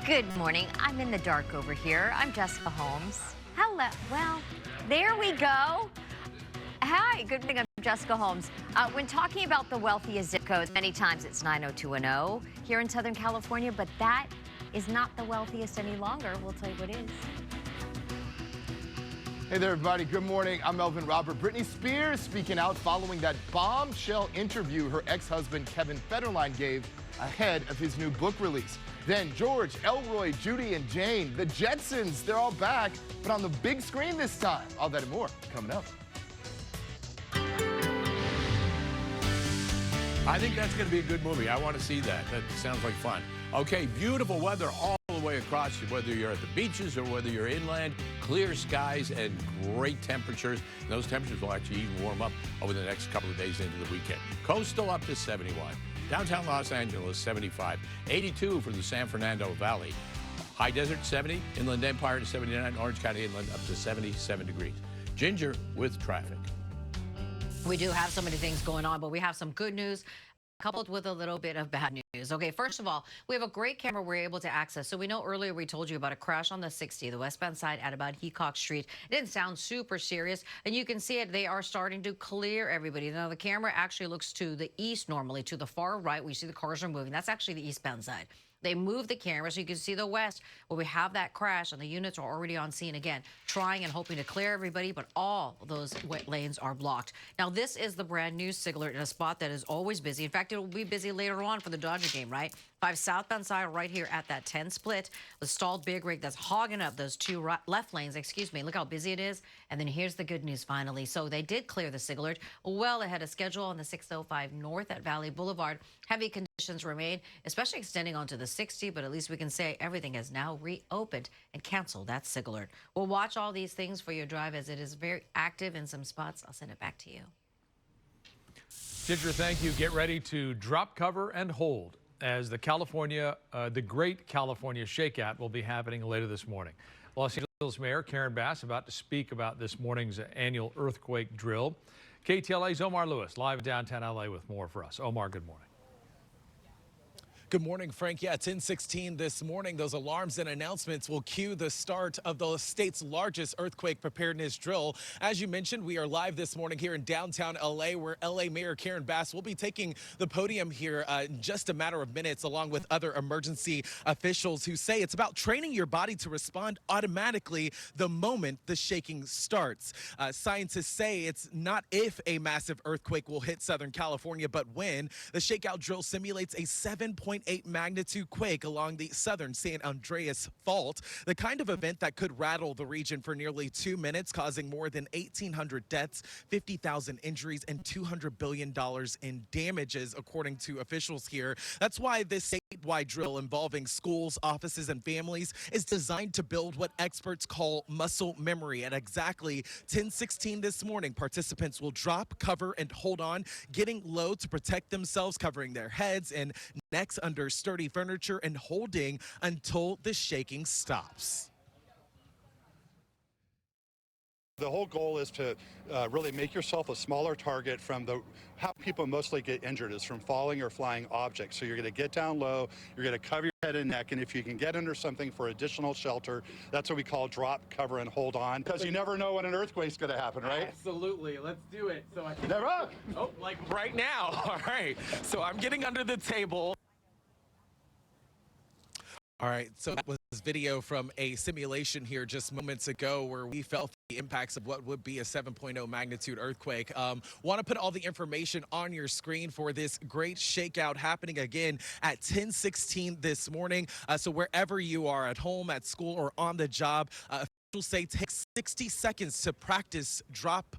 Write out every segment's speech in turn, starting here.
Good morning. I'm in the dark over here. I'm Jessica Holmes. Hello. Well, there we go. Hi, good morning. I'm Jessica Holmes. When talking about the wealthiest zip codes, many times it's 90210 here in Southern California, but that is not the wealthiest any longer. We'll tell you what is. Hey there, everybody. Good morning. I'm Melvin Robert. Britney Spears speaking out following that bombshell interview her ex-husband Kevin Federline gave ahead of his new book release. Then George, Elroy, Judy, and Jane, the Jetsons, they're all back, but on the big screen this time. All that and more coming up. I think that's going to be a good movie. I want to see that. That sounds like fun. Okay, beautiful weather all the way across, whether you're at the beaches or whether you're inland. Clear skies and great temperatures. And those temperatures will actually even warm up over the next couple of days into the weekend. Coastal up to 71. Downtown Los Angeles, 75. 82 for the San Fernando Valley. High Desert, 70. Inland Empire to 79. Orange County Inland up to 77 degrees. Ginger with traffic. We do have so many things going on, but we have some good news coupled with a little bit of bad news. Okay, first of all, we have a great camera we're able to access. So we know earlier we told you about a crash on the 60, the westbound side at about Heacock Street. It didn't sound super serious, and you can see it. They are starting to clear everybody. Now, the camera actually looks to the east normally, to the far right. We see the cars are moving. That's actually the eastbound side. They moved the camera so you can see the west where we have that crash, and the units are already on scene again, trying and hoping to clear everybody, but all those wet lanes are blocked. Now, this is the brand new Sigler in a spot that is always busy. In fact, it will be busy later on for the Dodger game, right? 5 southbound side right here at that 10 split. The stalled big rig that's hogging up those two left lanes, excuse me. Look how busy it is. And then here's the good news finally. So they did clear the Sigler well ahead of schedule on the 605 north at Valley Boulevard. Heavy conditions remain, especially extending onto the 60, but at least we can say everything has now reopened and canceled that Sigler. We'll watch all these things for your drive as it is very active in some spots. I'll send it back to you. Ginger, thank you. Get ready to drop, cover, and hold as the Great California Shakeout will be happening later this morning. Los Angeles Mayor Karen Bass about to speak about this morning's annual earthquake drill. KTLA's Omar Lewis live in downtown LA with more for us. Omar, good morning. Good morning, Frank. Yeah, 10:16 this morning. Those alarms and announcements will cue the start of the state's largest earthquake preparedness drill. As you mentioned, we are live this morning here in downtown LA, where LA Mayor Karen Bass will be taking the podium here in just a matter of minutes, along with other emergency officials who say it's about training your body to respond automatically the moment the shaking starts. Scientists say it's not if a massive earthquake will hit Southern California, but when. The shakeout drill simulates a 7.8 magnitude quake along the southern San Andreas Fault, the kind of event that could rattle the region for nearly 2 minutes, causing more than 1,800 deaths, 50,000 injuries, and $200 billion in damages, according to officials here. That's why this statewide drill involving schools, offices, and families is designed to build what experts call muscle memory. At exactly 10:16 this morning, participants will drop, cover, and hold on, getting low to protect themselves, covering their heads and necks under sturdy furniture and holding until the shaking stops. The whole goal is to really make yourself a smaller target from how people mostly get injured is from falling or flying objects. So you're going to get down low, you're going to cover your head and neck, and if you can get under something for additional shelter, that's what we call drop, cover, and hold on. Because you never know when an earthquake's going to happen, right? Absolutely. Let's do it. So I can... Never. Oh, like right now. All right. So I'm getting under the table. All right, so that was video from a simulation here just moments ago where we felt the impacts of what would be a 7.0 magnitude earthquake. Want to put all the information on your screen for this great shakeout happening again at 10:16 this morning. So wherever you are, at home, at school, or on the job, officials say take 60 seconds to practice drop,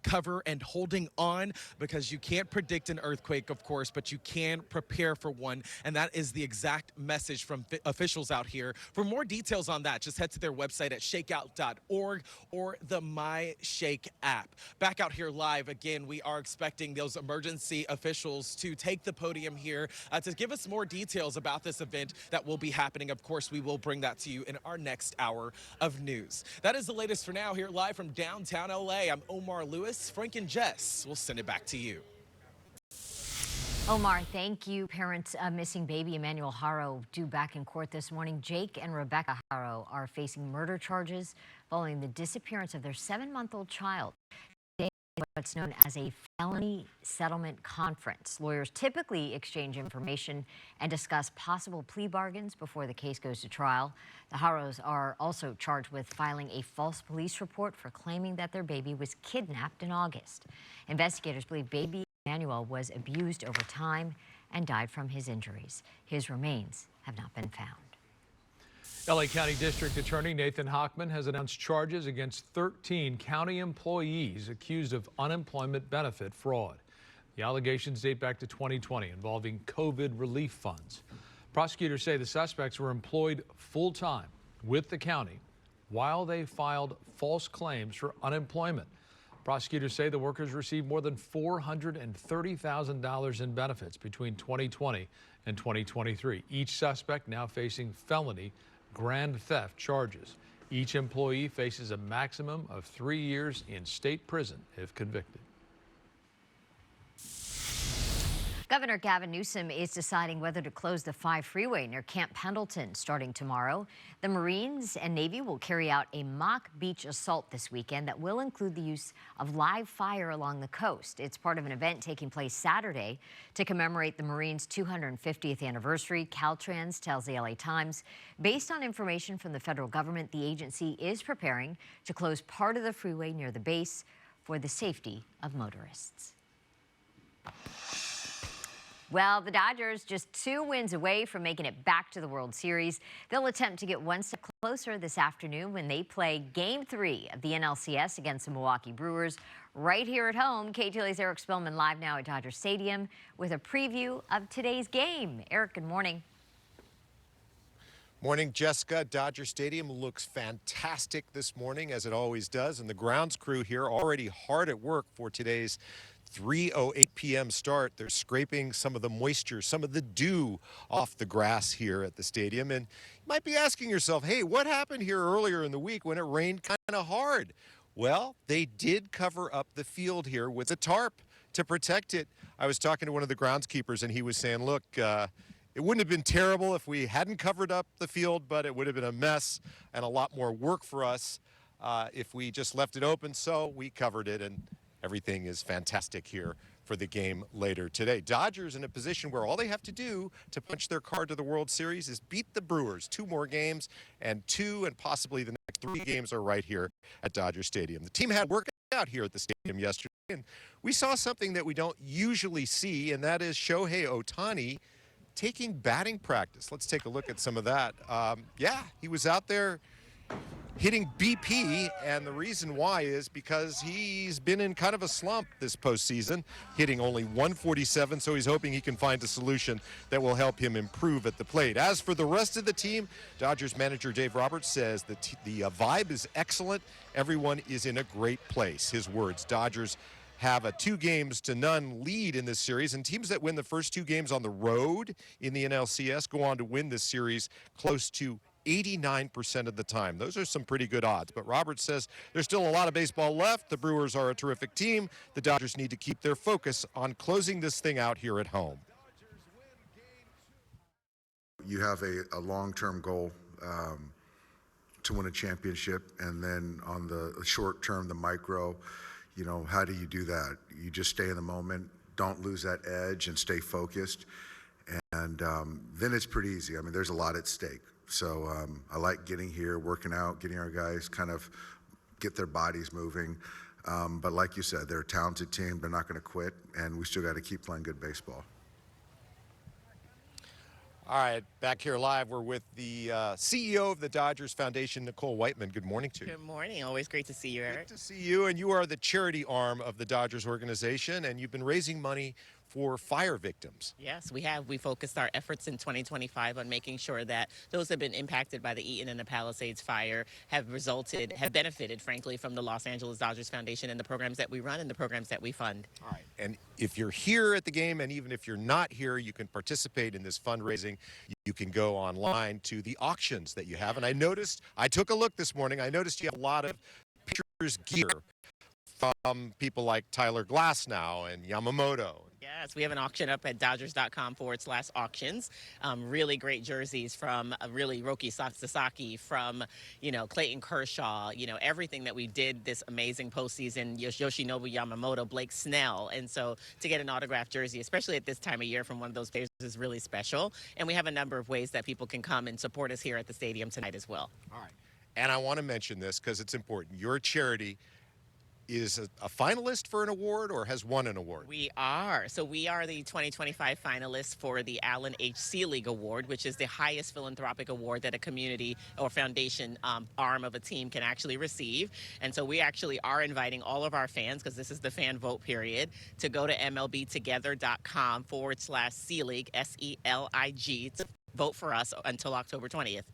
cover, and holding on, because you can't predict an earthquake, of course, but you can prepare for one, and that is the exact message from officials out here. For more details on that, just head to their website at shakeout.org or the My Shake app. Back out here live again, we are expecting those emergency officials to take the podium here to give us more details about this event that will be happening. Of course, we will bring that to you in our next hour of news. That is the latest for now here live from downtown LA. I'm Omar Lewis. Frank and Jess, we'll send it back to you. Omar, thank you. Parents of missing baby Emmanuel Haro due back in court this morning. Jake and Rebecca Haro are facing murder charges following the disappearance of their 7-month-old child. What's known as a felony settlement conference. Lawyers typically exchange information and discuss possible plea bargains before the case goes to trial. The Haros are also charged with filing a false police report for claiming that their baby was kidnapped in August. Investigators believe baby Emmanuel was abused over time and died from his injuries. His remains have not been found. LA County District Attorney Nathan Hochman has announced charges against 13 county employees accused of unemployment benefit fraud. The allegations date back to 2020 involving COVID relief funds. Prosecutors say the suspects were employed full-time with the county while they filed false claims for unemployment. Prosecutors say the workers received more than $430,000 in benefits between 2020 and 2023. Each suspect now facing felony grand theft charges. Each employee faces a maximum of 3 years in state prison if convicted. Governor Gavin Newsom is deciding whether to close the 5 freeway near Camp Pendleton starting tomorrow. The Marines and Navy will carry out a mock beach assault this weekend that will include the use of live fire along the coast. It's part of an event taking place Saturday to commemorate the Marines' 250th anniversary. Caltrans tells the LA Times, based on information from the federal government, the agency is preparing to close part of the freeway near the base for the safety of motorists. Well, the Dodgers just 2 wins away from making it back to the World Series. They'll attempt to get one step closer this afternoon when they play Game 3 of the NLCS against the Milwaukee Brewers right here at home. KTLA's Eric Spillman live now at Dodger Stadium with a preview of today's game. Eric, good morning. Morning, Jessica. Dodger Stadium looks fantastic this morning, as it always does, and the grounds crew here already hard at work for today's 3:08 p.m. start. They're scraping some of the moisture, some of the dew off the grass here at the stadium. And you might be asking yourself, hey, what happened here earlier in the week when it rained kind of hard? Well, they did cover up the field here with a tarp to protect it. I was talking to one of the groundskeepers, and he was saying, look, it wouldn't have been terrible if we hadn't covered up the field, but it would have been a mess and a lot more work for us if we just left it open. So we covered it, and everything is fantastic here for the game later today. Dodgers in a position where all they have to do to punch their card to the World Series is beat the Brewers. 2 more games, and 2 and possibly the next 3 games are right here at Dodger Stadium. The team had work out here at the stadium yesterday, and we saw something that we don't usually see, and that is Shohei Ohtani taking batting practice. Let's take a look at some of that. Yeah, he was out there hitting BP, and the reason why is because he's been in kind of a slump this postseason, hitting only 147, so he's hoping he can find a solution that will help him improve at the plate. As for the rest of the team, Dodgers manager Dave Roberts says that the vibe is excellent. Everyone is in a great place. His words, Dodgers have a 2-0 lead in this series, and teams that win the first 2 games on the road in the NLCS go on to win this series close to 89% of the time. Those are some pretty good odds. But Roberts says there's still a lot of baseball left. The Brewers are a terrific team. The Dodgers need to keep their focus on closing this thing out here at home. You have a long-term goal to win a championship, and then on the short term, the micro, you know, how do you do that? You just stay in the moment, don't lose that edge, and stay focused. And then it's pretty easy. I mean, there's a lot at stake. So I like getting here, working out, getting our guys kind of get their bodies moving. But like you said, they're a talented team. They're not going to quit, and we still got to keep playing good baseball. All right, back here live, we're with the CEO of the Dodgers Foundation, Nicole Whiteman. Good morning to you. Good morning. Always great to see you, Eric. Good to see you, and you are the charity arm of the Dodgers organization, and you've been raising money for fire victims. Yes, we have. We focused our efforts in 2025 on making sure that those who have been impacted by the Eaton and the Palisades fire have benefited, frankly, from the Los Angeles Dodgers Foundation and the programs that we run and the programs that we fund. All right, and if you're here at the game, and even if you're not here, you can participate in this fundraising. You can go online to the auctions that you have, and I took a look this morning, I noticed you have a lot of pictures gear from people like Tyler Glasnow and Yamamoto. Yes, we have an auction up at Dodgers.com/auctions. Really great jerseys from really Roki Sasaki, from, Clayton Kershaw, everything that we did this amazing postseason, Yoshinobu Yamamoto, Blake Snell. And so to get an autographed jersey, especially at this time of year from one of those players, is really special. And we have a number of ways that people can come and support us here at the stadium tonight as well. All right. And I want to mention this because it's important. Your charity is a finalist for an award or has won an award? We are. So we are the 2025 finalists for the Allen H. Seelig Award, which is the highest philanthropic award that a community or foundation arm of a team can actually receive. And so we actually are inviting all of our fans, because this is the fan vote period, to go to MLBtogether.com/Seelig, SELIG, to vote for us until October 20th.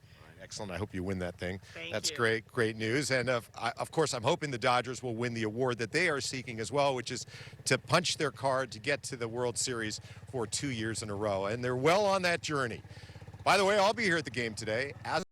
Excellent. I hope you win that thing. That's you. great news. And of course, I'm hoping the Dodgers will win the award that they are seeking as well, which is to punch their card to get to the World Series for 2 years in a row. And they're well on that journey. By the way, I'll be here at the game today, as